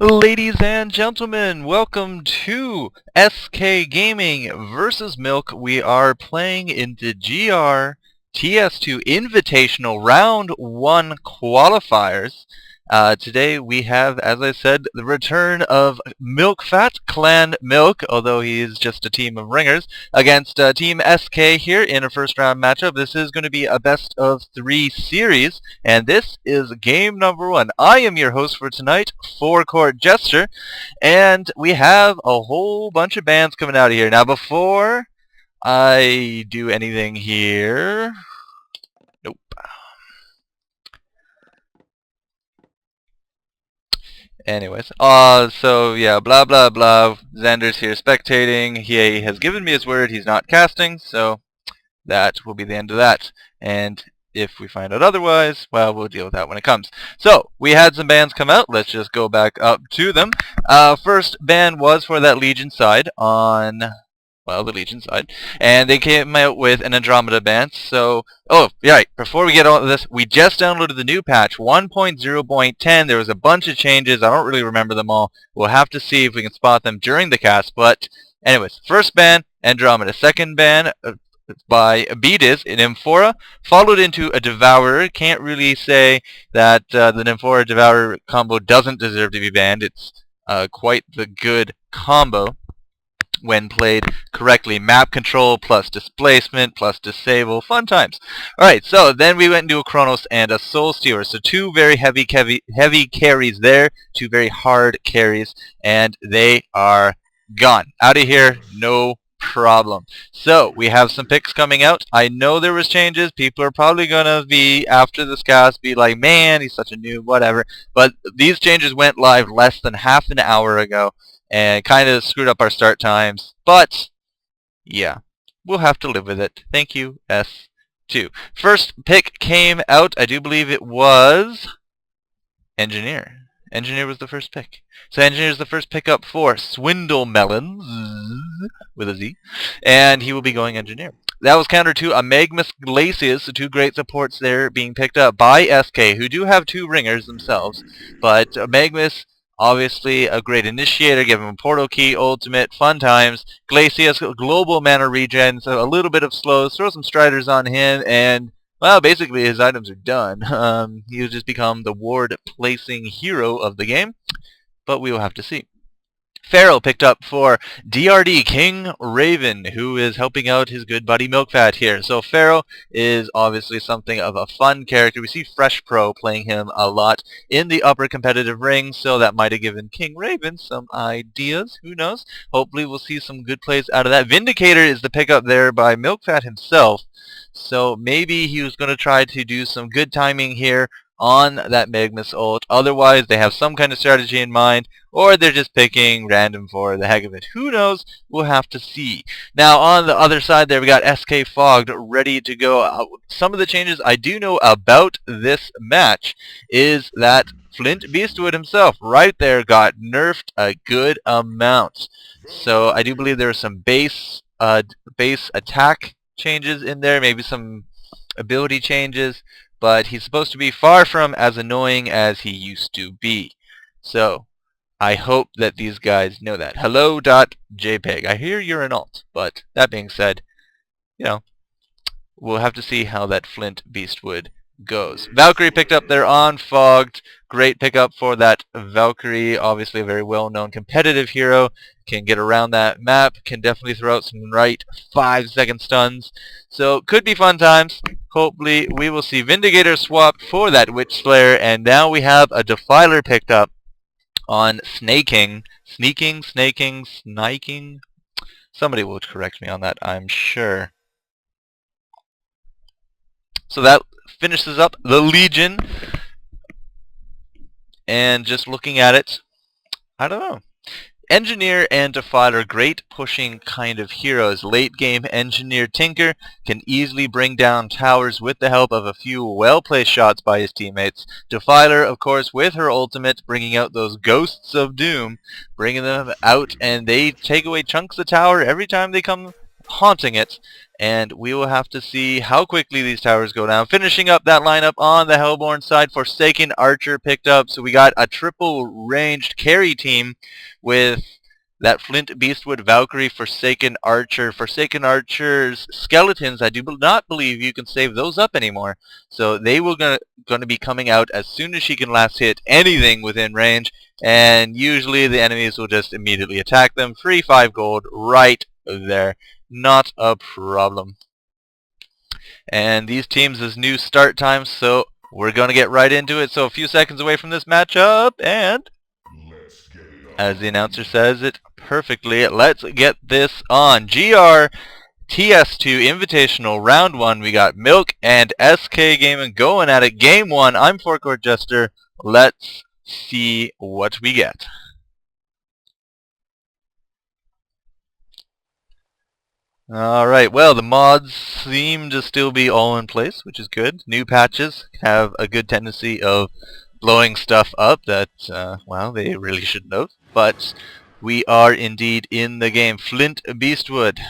Ladies and gentlemen, welcome to SK Gaming versus Milk. We are playing in the GR TS2 Invitational Round 1 qualifiers. Today we have, as I said, the return of Milk Fat Clan Milk, although he is just a team of ringers, against Team SK here in a first round matchup. This is going to be a best of 3 series, and this is game number 1. I am your host for tonight, Four Court Jester, and we have a whole bunch of bands coming out of here. Now before I do anything here... Nope. Anyways, so yeah, blah blah blah. Xander's here spectating. He has given me his word he's not casting, so that will be the end of that. And if we find out otherwise, well, we'll deal with that when it comes. So, we had some bans come out. Let's just go back up to them. First ban was for that Legion side on... well, the Legion side. And they came out with an Andromeda ban. So, oh, yeah, right. Before we get all of this, we just downloaded the new patch, 1.0.10. There was a bunch of changes. I don't really remember them all. We'll have to see if we can spot them during the cast. But, anyways, first ban, Andromeda. Second ban, by Beediz in Amphora, followed into a Devourer. Can't really say that the Amphora Devourer combo doesn't deserve to be banned. It's quite the good combo when played correctly. Map control plus displacement plus disable. Fun times. Alright, so then we went into a Chronos and a Soul Stealer. So two very heavy carries there. Two very hard carries. And they are gone. Out of here. No problem. So we have some picks coming out. I know there was changes. People are probably gonna be, after this cast, be like, man, he's such a noob, whatever. But these changes went live less than half an hour ago and kind of screwed up our start times. But yeah, we'll have to live with it. Thank you, S2. First pick came out. I do believe it was Engineer. Engineer was the first pick. So Engineer is the first pickup for Swindle Melons, with a Z, and he will be going Engineer. That was counter to a Magmus Glacius, so two great supports there being picked up by SK, who do have two ringers themselves, but Magmus, obviously a great initiator, give him a portal key, ultimate, fun times. Glacius, global mana regen, so a little bit of slows, throw some Striders on him, and well, basically his items are done. He'll just become the ward-placing hero of the game, but we will have to see. Pharaoh picked up for DRD King Raven, who is helping out his good buddy Milkfat here. So Pharaoh is obviously something of a fun character. We see Fresh Pro playing him a lot in the upper competitive ring, so that might have given King Raven some ideas. Who knows? Hopefully we'll see some good plays out of that. Vindicator is the pickup there by Milkfat himself. So maybe he was going to try to do some good timing here on that Magmus ult. Otherwise, they have some kind of strategy in mind, or they're just picking random for the heck of it. Who knows? We'll have to see. Now, on the other side there, we got SK Fogged ready to go. Some of the changes I do know about this match is that Flint Beastwood himself, right there, got nerfed a good amount. So I do believe there are some base attack changes in there, maybe some ability changes, but he's supposed to be far from as annoying as he used to be. So I hope that these guys know that. Hello.jpg. I hear you're an alt, but that being said, you know, we'll have to see how that Flint Beastwood goes. Valkyrie picked up there on Fogged. Great pickup for that Valkyrie. Obviously a very well-known competitive hero. Can get around that map. Can definitely throw out some right 5-second stuns. So could be fun times. Hopefully we will see Vindicator swapped for that Witch Slayer. And now we have a Defiler picked up on Snaking. Sneaking? Snaking? Sniking? Somebody will correct me on that, I'm sure. So that finishes up the Legion. And just looking at it, I don't know. Engineer and Defiler, great pushing kind of heroes. Late game Engineer Tinker can easily bring down towers with the help of a few well-placed shots by his teammates. Defiler, of course, with her ultimate, bringing out those ghosts of doom, bringing them out, and they take away chunks of tower every time they come haunting it, and we will have to see how quickly these towers go down. Finishing up that lineup on the Hellborn side, Forsaken Archer picked up, so we got a triple ranged carry team with that Flint Beastwood Valkyrie Forsaken Archer. Forsaken Archer's skeletons, I do not believe you can save those up anymore. So they will going to be coming out as soon as she can last hit anything within range. And usually the enemies will just immediately attack them. Free 5 gold right there. Not a problem. And these teams is new start times, so we're going to get right into it. So a few seconds away from this matchup, and as the announcer says it perfectly, let's get this on. GR TS2 Invitational Round 1. We got Milk and SK Gaming going at it. Game 1. I'm Four Court Jester. Let's see what we get. Alright, well, the mods seem to still be all in place, which is good. New patches have a good tendency of blowing stuff up that, well, they really shouldn't have. But we are indeed in the game. Flint Beastwood,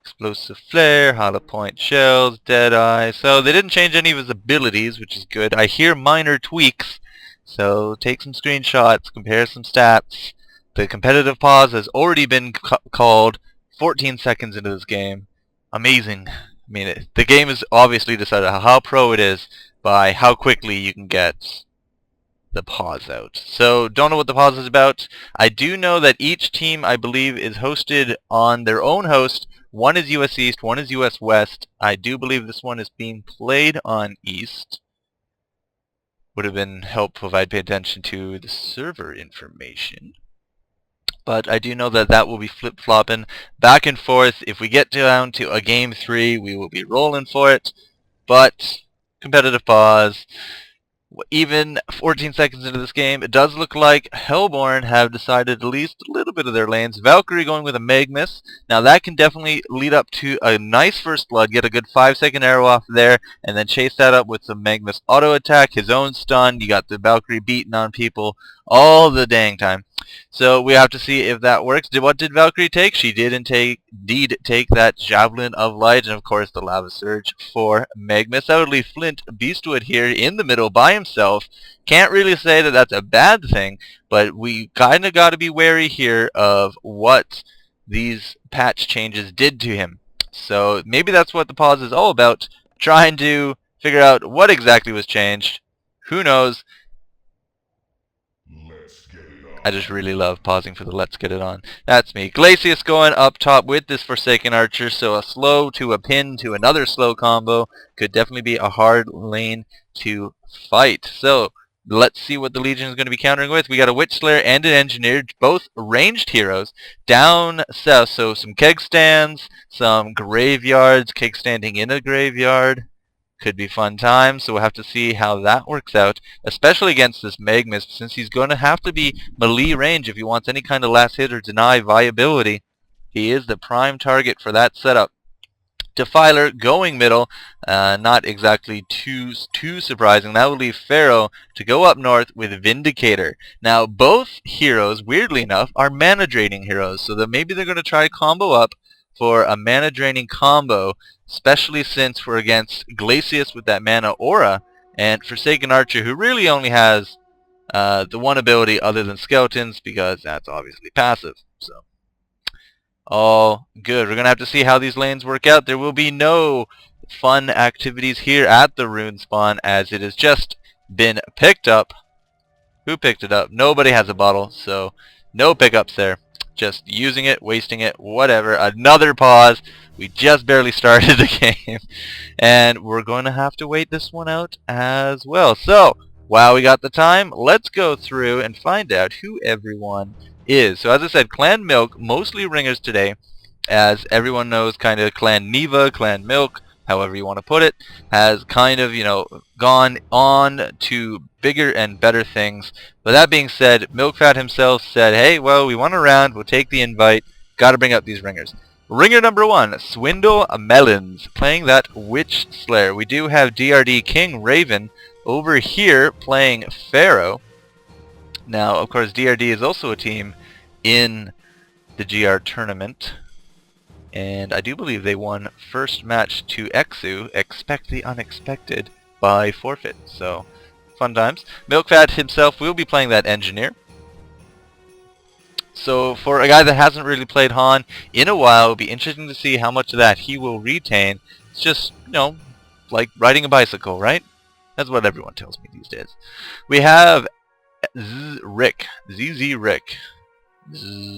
Explosive Flare, Hollow Point Shells, Deadeye. So they didn't change any of his abilities, which is good. I hear minor tweaks, so take some screenshots, compare some stats. The competitive pause has already been called 14 seconds into this game. Amazing. I mean, the game is obviously decided how pro it is by how quickly you can get the pause out. So don't know what the pause is about. I do know that each team, I believe, is hosted on their own host. One is US East, one is US West. I do believe this one is being played on East. Would have been helpful if I'd paid attention to the server information. But I do know that that will be flip-flopping back and forth. If we get down to a game 3, we will be rolling for it. But competitive pause. Even 14 seconds into this game, it does look like Hellborn have decided at least a little bit of their lanes. Valkyrie going with a Magnus. Now that can definitely lead up to a nice first blood, get a good 5-second arrow off there, and then chase that up with some Magnus auto attack, his own stun. You got the Valkyrie beating on people all the dang time. So we have to see if that works. What did Valkyrie take? She did indeed take that Javelin of Light, and of course the Lava Surge for Magnus. That would leave Flint Beastwood here in the middle by himself. Can't really say that that's a bad thing, but we kind of got to be wary here of what these patch changes did to him. So maybe that's what the pause is all about, trying to figure out what exactly was changed. Who knows? I just really love pausing for the let's get it on. That's me. Glacius going up top with this Forsaken Archer, so a slow to a pin to another slow combo could definitely be a hard lane to fight. So let's see what the Legion is going to be countering with. We got a Witch Slayer and an Engineer, both ranged heroes, down south. So some keg stands, some graveyards, keg standing in a graveyard. Could be fun times, so we'll have to see how that works out, especially against this Magnus, since he's going to have to be melee range if he wants any kind of last hit or deny viability. He is the prime target for that setup. Defiler going middle, not exactly too surprising. That will leave Pharaoh to go up north with Vindicator. Now both heroes, weirdly enough, are mana draining heroes, so that maybe they're going to try combo up for a mana draining combo, especially since we're against Glacius with that mana aura, and Forsaken Archer, who really only has the one ability other than skeletons, because that's obviously passive. So all good. We're going to have to see how these lanes work out. There will be no fun activities here at the rune spawn, as it has just been picked up. Who picked it up? Nobody has a bottle, so no pickups there. Just using it, wasting it, whatever. Another pause. We just barely started the game, and we're going to have to wait this one out as well. So while we got the time, let's go through and find out who everyone is. So as I said, Clan Milk, mostly ringers today, as everyone knows, kind of Clan Neva, Clan Milk, however you want to put it, has kind of, gone on to bigger and better things. But that being said, Milkfat himself said, hey, well, we want a round, we'll take the invite, gotta bring up these ringers. Ringer number 1, Swindle Melons, playing that Witch Slayer. We do have DRD King Raven over here playing Pharaoh. Now, of course, DRD is also a team in the GR tournament. And I do believe they won first match to Exu, expect the unexpected, by forfeit. So, fun times. Milkfat himself will be playing that engineer. So for a guy that hasn't really played HoN in a while, it'll be interesting to see how much of that he will retain. It's just, you know, like riding a bicycle, right? That's what everyone tells me these days. We have Rick. ZZ Rick.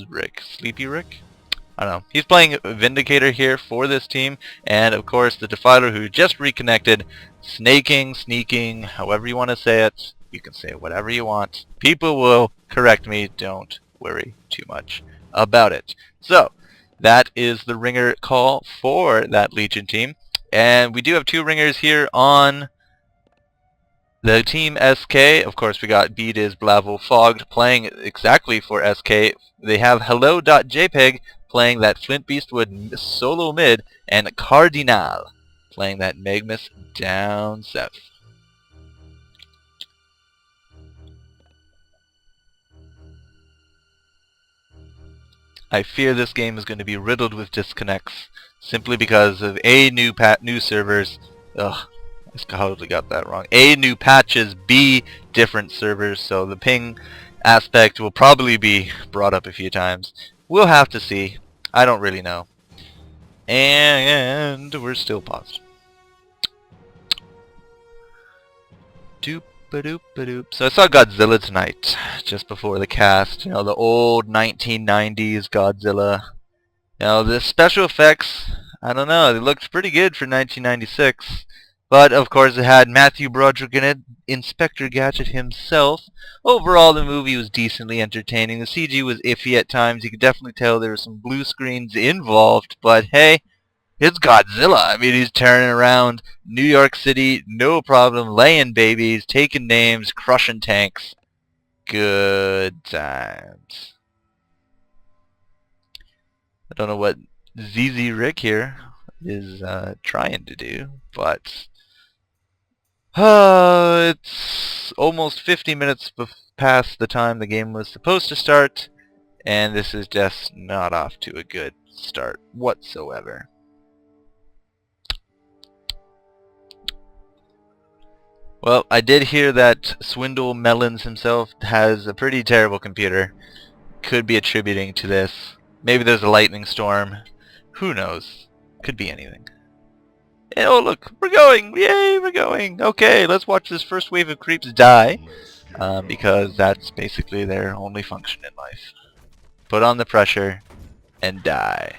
Rick. Sleepy Rick? I don't know. He's playing Vindicator here for this team, and of course the Defiler who just reconnected, snaking, sneaking, however you want to say it. You can say whatever you want. People will correct me, don't worry too much about it. So, that is the ringer call for that Legion team, and we do have two ringers here on the team SK. Of course, we got Bdiz, Blavel, Fogged playing exactly for SK. They have Hello.jpg playing that Flint Beastwood solo mid, and Cardinal playing that Magmus down south. I fear this game is going to be riddled with disconnects, simply because of A, new servers, ugh, I totally got that wrong, A, new patches, B, different servers, so the ping aspect will probably be brought up a few times. We'll have to see. I don't really know. And we're still paused. Doop-a-doop-a-doop. So I saw Godzilla tonight, just before the cast. You know, the old 1990s Godzilla. You know, the special effects, I don't know, they looked pretty good for 1996. But, of course, it had Matthew Broderick in it, Inspector Gadget himself. Overall, the movie was decently entertaining. The CG was iffy at times. You could definitely tell there were some blue screens involved. But, hey, it's Godzilla. I mean, he's tearing around New York City, no problem, laying babies, taking names, crushing tanks. Good times. I don't know what ZZ Rick here is trying to do, but it's almost 50 minutes past the time the game was supposed to start, and this is just not off to a good start whatsoever. Well, I did hear that Swindle Melons himself has a pretty terrible computer. Could be attributing to this. Maybe there's a lightning storm. Who knows? Could be anything. Oh look, we're going! Yay, we're going! Okay, let's watch this first wave of creeps die. Because that's basically their only function in life. Put on the pressure and die.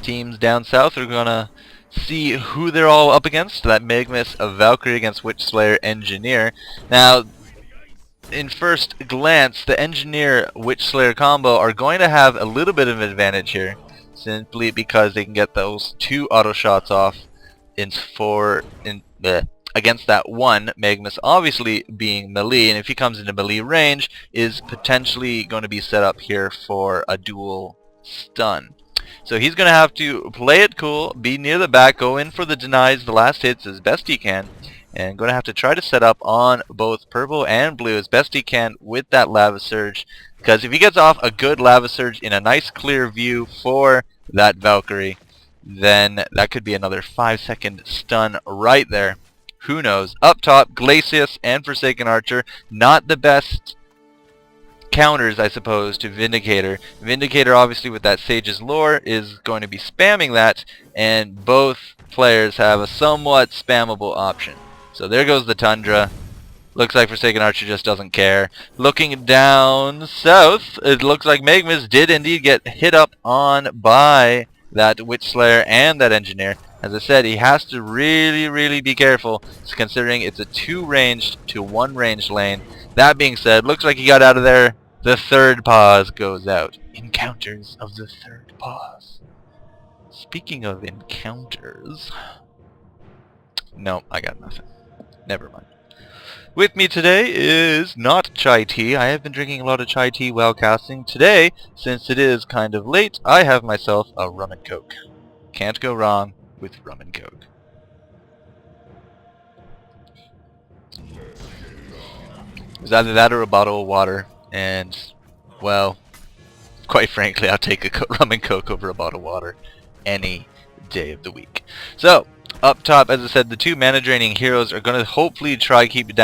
Teams down south are gonna see who they're all up against. That Magmus of Valkyrie against Witch Slayer Engineer. Now, in first glance, the Engineer Witch Slayer combo are going to have a little bit of an advantage here, simply because they can get those two auto shots off against that one Magmus, obviously being melee, and if he comes into melee range, is potentially going to be set up here for a dual stun. So he's going to have to play it cool, be near the back, go in for the denies, the last hits as best he can, and going to have to try to set up on both purple and blue as best he can with that Lava Surge, because if he gets off a good Lava Surge in a nice clear view for that Valkyrie, then that could be another 5-second stun right there. Who knows? Up top, Glacius and Forsaken Archer, not the best counters, I suppose, to Vindicator. Vindicator, obviously, with that Sage's Lore, is going to be spamming that, and both players have a somewhat spammable option. So there goes the Tundra. Looks like Forsaken Archer just doesn't care. Looking down south, it looks like Magmus did indeed get hit up on by that Witch Slayer and that Engineer. As I said, he has to really be careful, considering it's a 2-ranged to 1-ranged lane. That being said, looks like he got out of there. The third pause goes out. Encounters of the third pause. Speaking of encounters... No, I got nothing. Never mind. With me today is not chai tea. I have been drinking a lot of chai tea while casting. Today, since it is kind of late, I have myself a rum and coke. Can't go wrong with rum and coke. It was either that or a bottle of water, and, well, quite frankly, I'll take a rum and coke over a bottle of water any day of the week. So, up top, as I said, the two mana draining heroes are going to hopefully try keep it down